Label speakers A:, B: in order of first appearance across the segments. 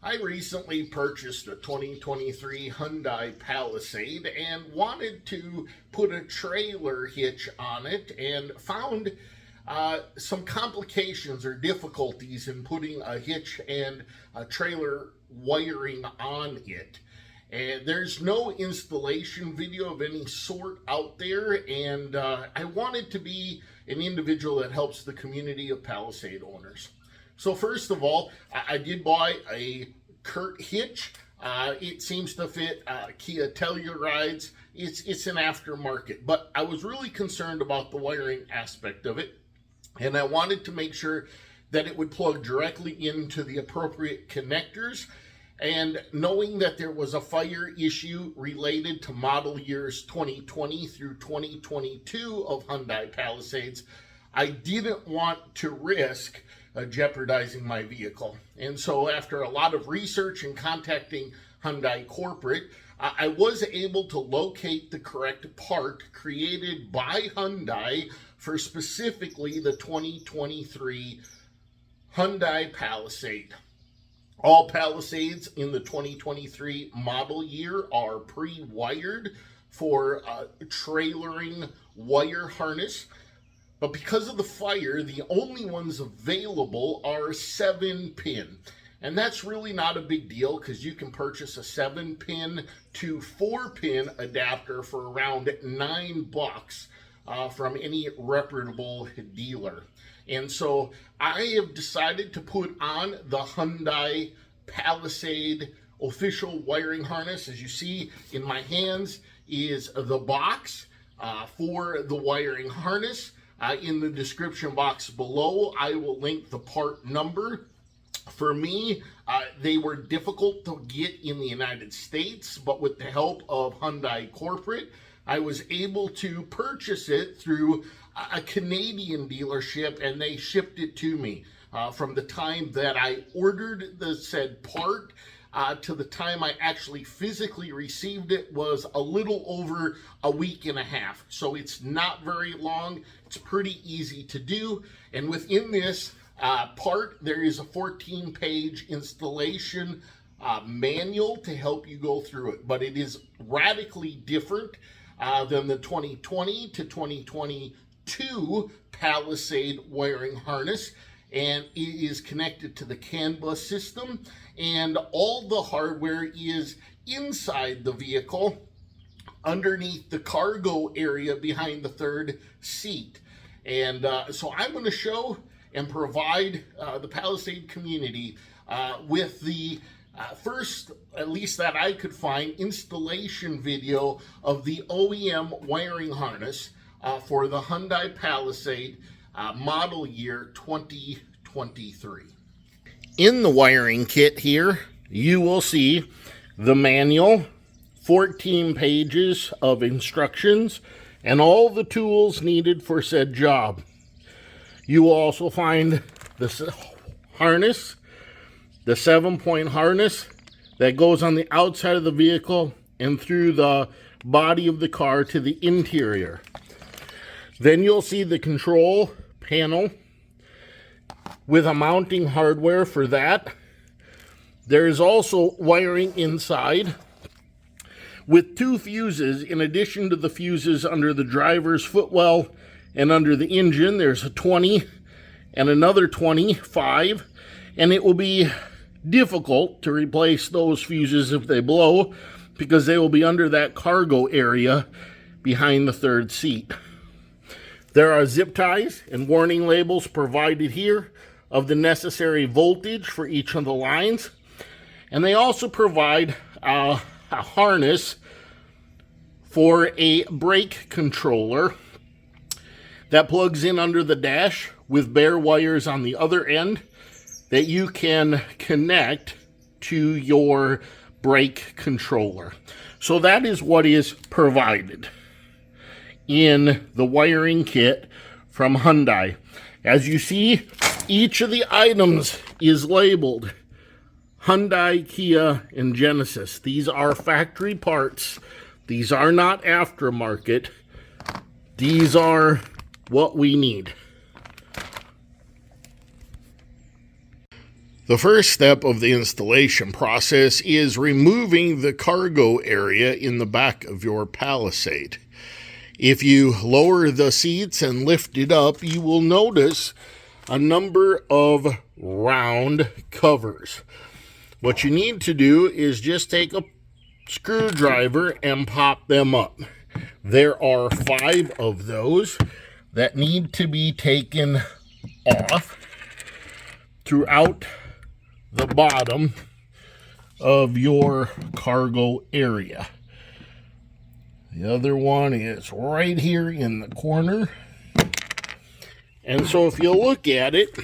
A: I recently purchased a 2023 Hyundai Palisade and wanted to put a trailer hitch on it and found some complications or difficulties in putting a hitch and a trailer wiring on it. And there's no installation video of any sort out there, and I wanted to be an individual that helps the community of Palisade owners. So first of all, I did buy a CURT hitch. It seems to fit Kia Tellurides. It's an aftermarket, but I was really concerned about the wiring aspect of it, and I wanted to make sure that it would plug directly into the appropriate connectors. And knowing that there was a fire issue related to model years 2020 through 2022 of Hyundai Palisades, I didn't want to risk jeopardizing my vehicle. And so after a lot of research and contacting Hyundai corporate, I was able to locate the correct part created by Hyundai for specifically the 2023 Hyundai Palisade. All Palisades in the 2023 model year are pre-wired for trailering wire harness. But because of the fire, the only ones available are 7-pin. And that's really not a big deal because you can purchase a 7-pin to 4-pin adapter for around $9 from any reputable dealer. And so I have decided to put on the Hyundai Palisade official wiring harness. As you see in my hands is the box for the wiring harness. In the description box below, I will link the part number. For me, they were difficult to get in the United States, but with the help of Hyundai corporate, I was able to purchase it through a Canadian dealership, and they shipped it to me. From the time that I ordered the said part to the time I actually physically received it was a little over a week and a half. So it's not very long. It's pretty easy to do. And within this part, there is a 14-page installation manual to help you go through it. But it is radically different than the 2020 to 2022 Palisade wiring harness. And it is connected to the CAN bus system, and all the hardware is inside the vehicle underneath the cargo area behind the third seat. And so I'm going to show and provide the Palisade community with the first, at least that I could find, installation video of the OEM wiring harness for the Hyundai Palisade model year 2023. In the wiring kit here, you will see the manual, 14 pages of instructions, and all the tools needed for said job. You will also find the harness, the 7-point harness that goes on the outside of the vehicle and through the body of the car to the interior. Then you'll see the control panel with a mounting hardware for that. There is also wiring inside with 2 fuses in addition to the fuses under the driver's footwell and under the engine. There's a 20 and another 25, and it will be difficult to replace those fuses if they blow because they will be under that cargo area behind the third seat. There are zip ties and warning labels provided here of the necessary voltage for each of the lines. And they also provide a harness for a brake controller that plugs in under the dash with bare wires on the other end that you can connect to your brake controller. So that is what is provided in the wiring kit from Hyundai. As you see, each of the items is labeled Hyundai, Kia, and Genesis. These are factory parts. These are not aftermarket. These are what we need. The first step of the installation process is removing the cargo area in the back of your Palisade. If you lower the seats and lift it up, you will notice a number of round covers. What you need to do is just take a screwdriver and pop them up. There are 5 of those that need to be taken off throughout the bottom of your cargo area. The other one is right here in the corner. And so if you look at it,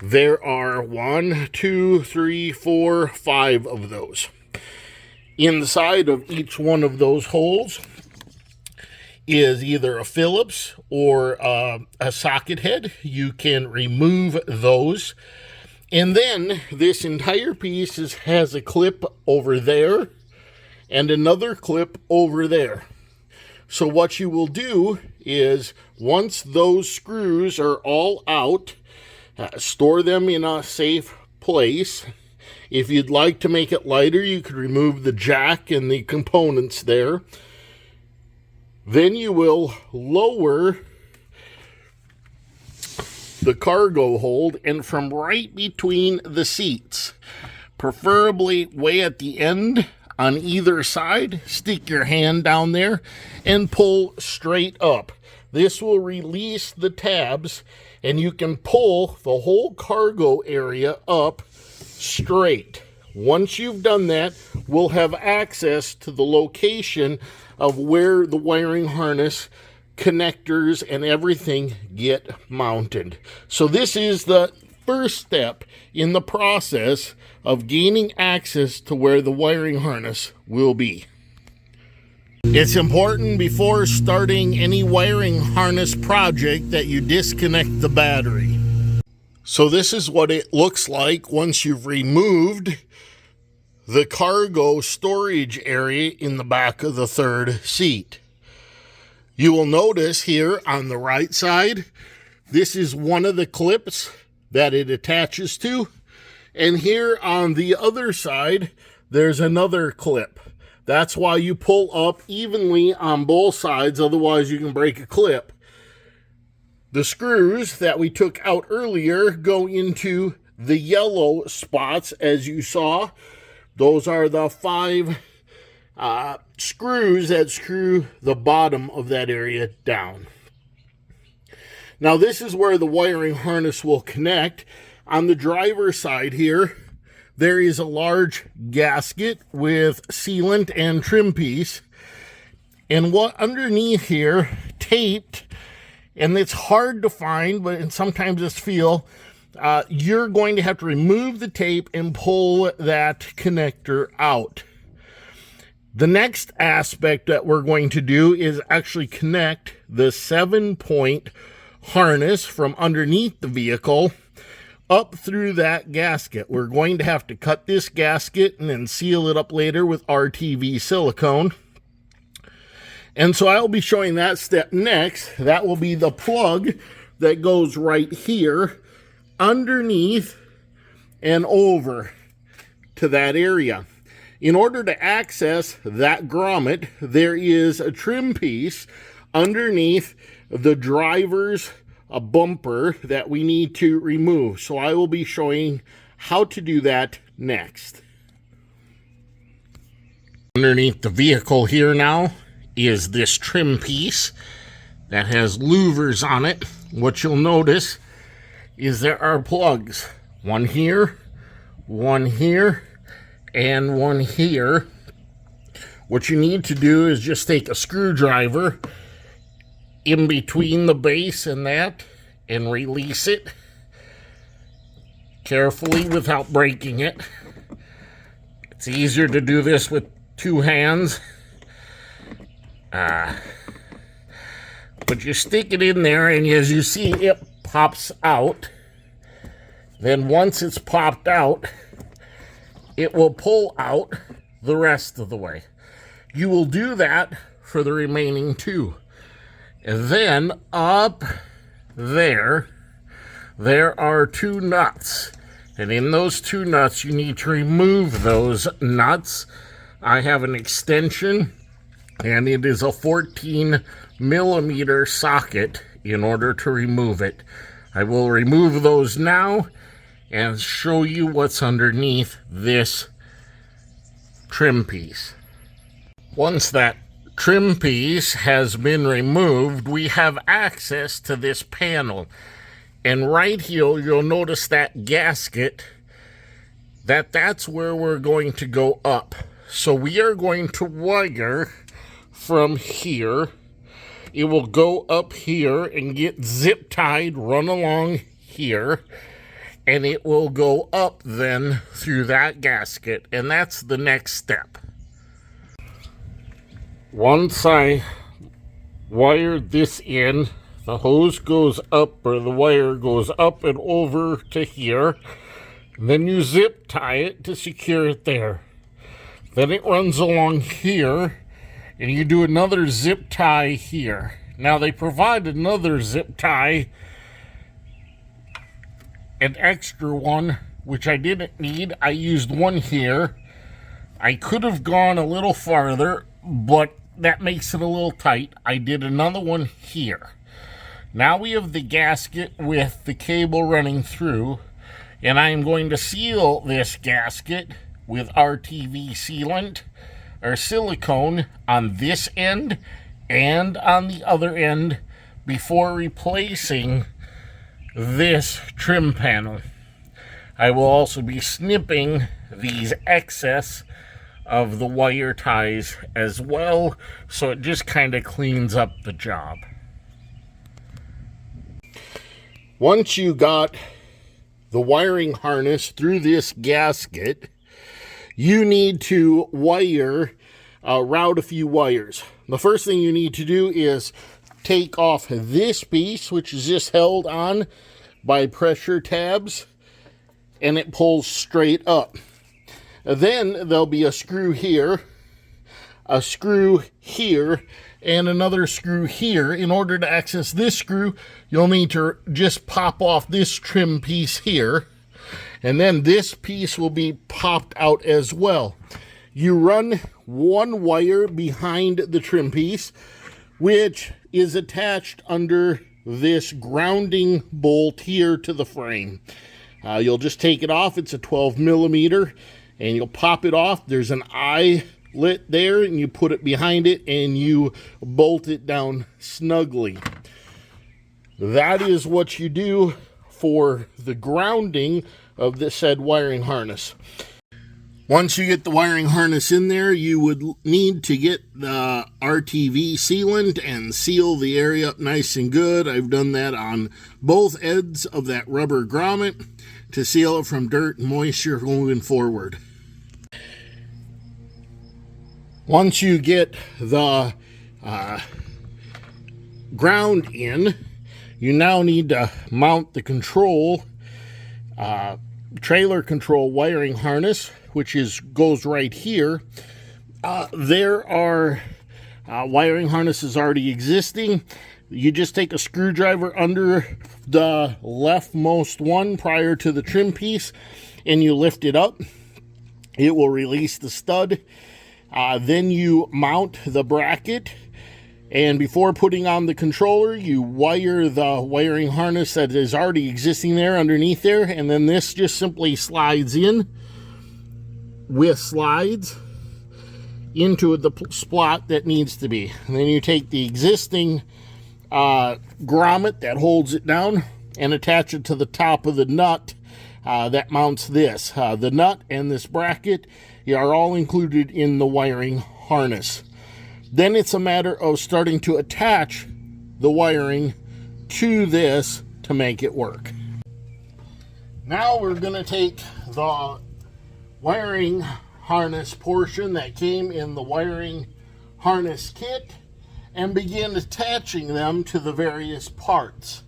A: there are 1, 2, 3, 4, 5 of those. Inside of each one of those holes is either a Phillips or a socket head. You can remove those. And then this entire piece has a clip over there and another clip over there. So what you will do is, once those screws are all out, store them in a safe place. If you'd like to make it lighter, you could remove the jack and the components there. Then you will lower the cargo hold, and from right between the seats, preferably way at the end on either side, stick your hand down there and pull straight up. This will release the tabs, and you can pull the whole cargo area up straight. Once you've done that, we'll have access to the location of where the wiring harness, connectors, and everything get mounted. So this is the first step in the process of gaining access to where the wiring harness will be. It's important before starting any wiring harness project that you disconnect the battery. So this is what it looks like once you've removed the cargo storage area in the back of the third seat. You will notice here on the right side, this is one of the clips that it attaches to. And here on the other side, there's another clip. That's why you pull up evenly on both sides, otherwise you can break a clip. The screws that we took out earlier go into the yellow spots, as you saw. Those are the 5 screws that screw the bottom of that area down. Now this is where the wiring harness will connect. On the driver's side here, there is a large gasket with sealant and trim piece. And what underneath here, taped, and it's hard to find, but sometimes it's feel, you're going to have to remove the tape and pull that connector out. The next aspect that we're going to do is actually connect the 7-point harness from underneath the vehicle up through that gasket. We're going to have to cut this gasket and then seal it up later with RTV silicone. And so I'll be showing that step next. That will be the plug that goes right here underneath and over to that area. In order to access that grommet, there is a trim piece underneath the driver's bumper that we need to remove. So I will be showing how to do that next. Underneath the vehicle here now is this trim piece that has louvers on it. What you'll notice is there are plugs. One here, and one here. What you need to do is just take a screwdriver in between the base and that and release it carefully without breaking it. It's easier to do this with 2 hands. But you stick it in there, and as you see, it pops out. Then once it's popped out, it will pull out the rest of the way. You will do that for the remaining 2. And then up there are 2 nuts. And in those two nuts, you need to remove those nuts. I have an extension, and it is a 14mm socket in order to remove it. I will remove those now and show you what's underneath this trim piece. Once that trim piece has been removed, we have access to this panel. And right here, you'll notice that gasket, that's where we're going to go up. So we are going to wire from here. It will go up here and get zip tied, run along here, and it will go up then through that gasket, and that's the next step. Once I wired this in, the hose goes up, or the wire goes up and over to here. Then you zip tie it to secure it there. Then it runs along here, and you do another zip tie here. Now they provide another zip tie, an extra one, which I didn't need. I used one here. I could have gone a little farther, but that makes it a little tight. I did another one here. Now we have the gasket with the cable running through, and I am going to seal this gasket with RTV sealant or silicone on this end and on the other end before replacing this trim panel. I will also be snipping these excess of the wire ties as well, so it just kind of cleans up the job. Once you got the wiring harness through this gasket, you need to route a few wires. The first thing you need to do is take off this piece, which is just held on by pressure tabs, and it pulls straight up. Then there'll be a screw here, a screw here, and another screw here. In order to access this screw, you'll need to just pop off this trim piece here, and then this piece will be popped out as well. You run one wire behind the trim piece, which is attached under this grounding bolt here to the frame. You'll just take it off. It's a 12mm, and you'll pop it off. There's an eyelet there, and you put it behind it, and you bolt it down snugly. That is what you do for the grounding of the said wiring harness. Once you get the wiring harness in there, you would need to get the RTV sealant and seal the area up nice and good. I've done that on both ends of that rubber grommet to seal it from dirt and moisture moving forward. Once you get the ground in, you now need to mount the trailer control wiring harness, which goes right here. There are wiring harnesses already existing. You just take a screwdriver under the leftmost one prior to the trim piece, and you lift it up. It will release the stud. Then you mount the bracket, and before putting on the controller, you wire the wiring harness that is already existing there underneath there, and then this just simply slides in with slides into the spot that needs to be. And then you take the existing grommet that holds it down and attach it to the top of the nut that mounts this. The nut and this bracket are all included in the wiring harness. Then it's a matter of starting to attach the wiring to this to make it work. Now we're going to take the wiring harness portion that came in the wiring harness kit and begin attaching them to the various parts.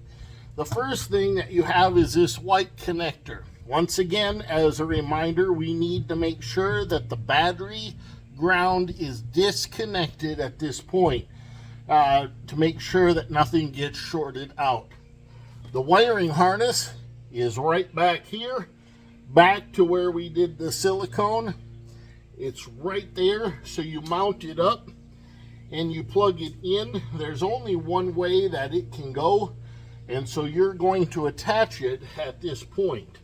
A: The first thing that you have is this white connector. Once again, as a reminder, we need to make sure that the battery ground is disconnected at this point to make sure that nothing gets shorted out. The wiring harness is right back here, back to where we did the silicone. It's right there, so you mount it up and you plug it in. There's only one way that it can go, and so you're going to attach it at this point.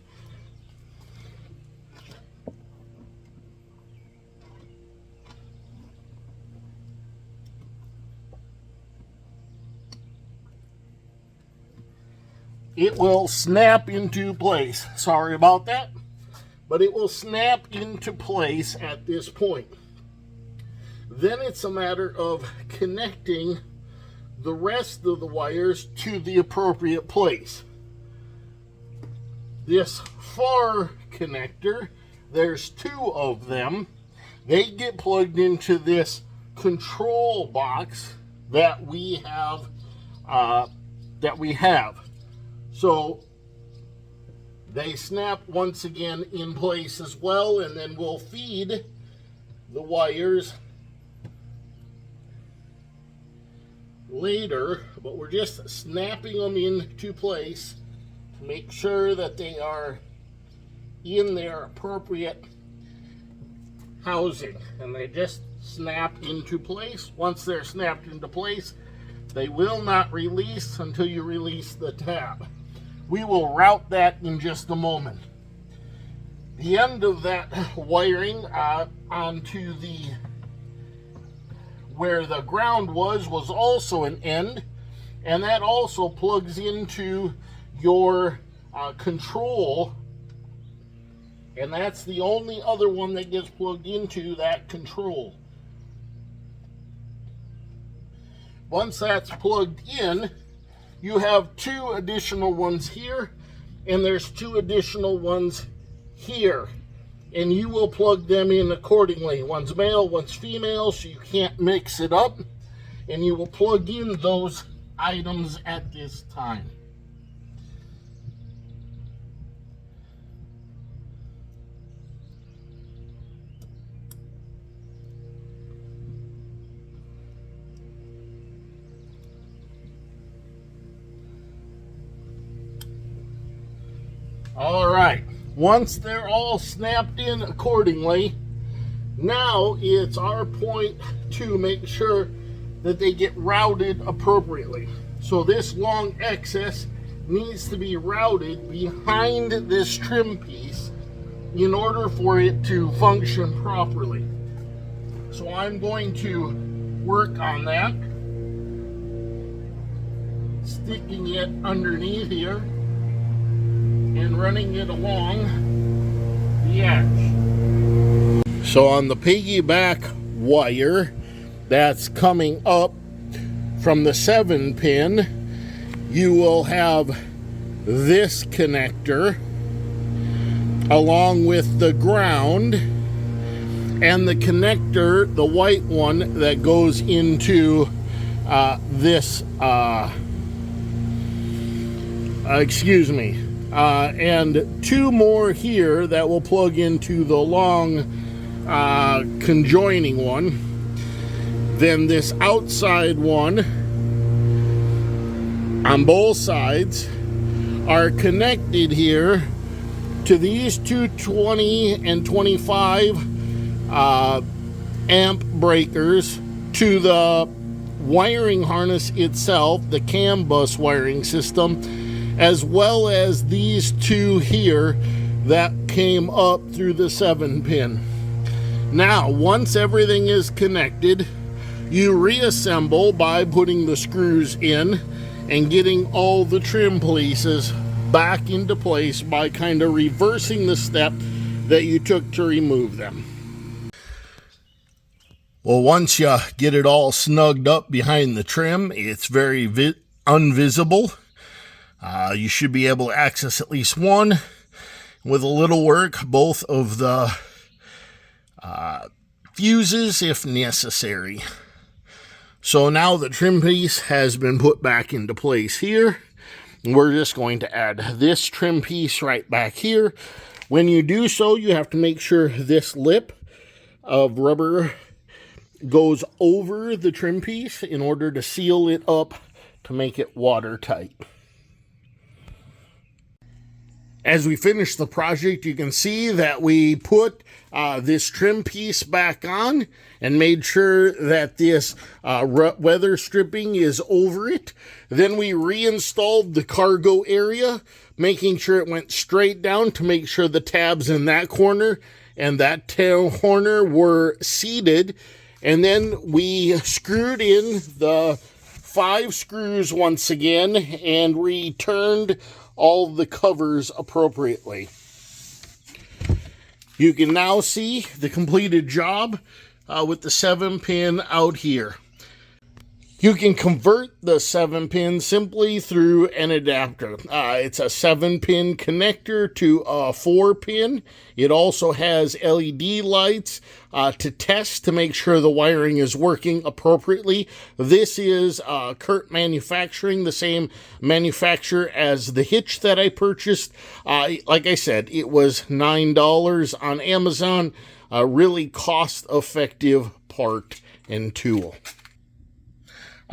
A: It will snap into place. Sorry about that, but it will snap into place at this point. Then it's a matter of connecting the rest of the wires to the appropriate place. This far connector, there's two of them. They get plugged into this control box that we have. So they snap once again in place as well, and then we'll feed the wires later, but we're just snapping them into place to make sure that they are in their appropriate housing, and they just snap into place. Once they're snapped into place, they will not release until you release the tab. We will route that in just a moment. The end of that wiring onto the where the ground was also an end, and that also plugs into your control, and that's the only other one that gets plugged into that control. Once that's plugged in, you have two additional ones here, and there's two additional ones here, and you will plug them in accordingly. One's male, one's female, so you can't mix it up, and you will plug in those items at this time. All right, once they're all snapped in accordingly, now it's our point to make sure that they get routed appropriately. So this long excess needs to be routed behind this trim piece in order for it to function properly. So I'm going to work on that, sticking it underneath here and running it along the edge. So on the piggyback wire that's coming up from the 7-pin, you will have this connector along with the ground and the connector, the white one that goes into this and two more here that will plug into the long conjoining one. Then this outside one on both sides are connected here to these two 20 and 25 amp breakers to the wiring harness itself, the CAN bus wiring system, as well as these two here that came up through the 7-pin. Now, once everything is connected, you reassemble by putting the screws in and getting all the trim pieces back into place by kind of reversing the step that you took to remove them. Well, once you get it all snugged up behind the trim, it's very unvisible. You should be able to access at least one. With a little work, both of the fuses if necessary. So now the trim piece has been put back into place here. We're just going to add this trim piece right back here. When you do so, you have to make sure this lip of rubber goes over the trim piece in order to seal it up to make it watertight. As we finish the project, you can see that we put this trim piece back on and made sure that this weather stripping is over it. Then we reinstalled the cargo area, making sure it went straight down to make sure the tabs in that corner and that tail corner were seated. And then we screwed in the 5 screws once again and returned all the covers appropriately. You can now see the completed job with the 7-pin out here. You can convert the 7-pin simply through an adapter. It's a 7-pin connector to a 4-pin. It also has LED lights to test to make sure the wiring is working appropriately. This is CURT manufacturing, the same manufacturer as the Hitch that I purchased. Like I said, it was $9 on Amazon. A really cost-effective part and tool.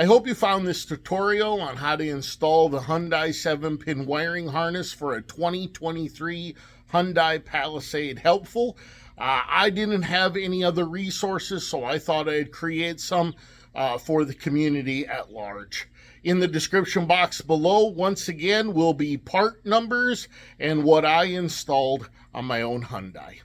A: I hope you found this tutorial on how to install the Hyundai 7-pin wiring harness for a 2023 Hyundai Palisade helpful. I didn't have any other resources, so I thought I'd create some for the community at large. In the description box below, once again, will be part numbers and what I installed on my own Hyundai.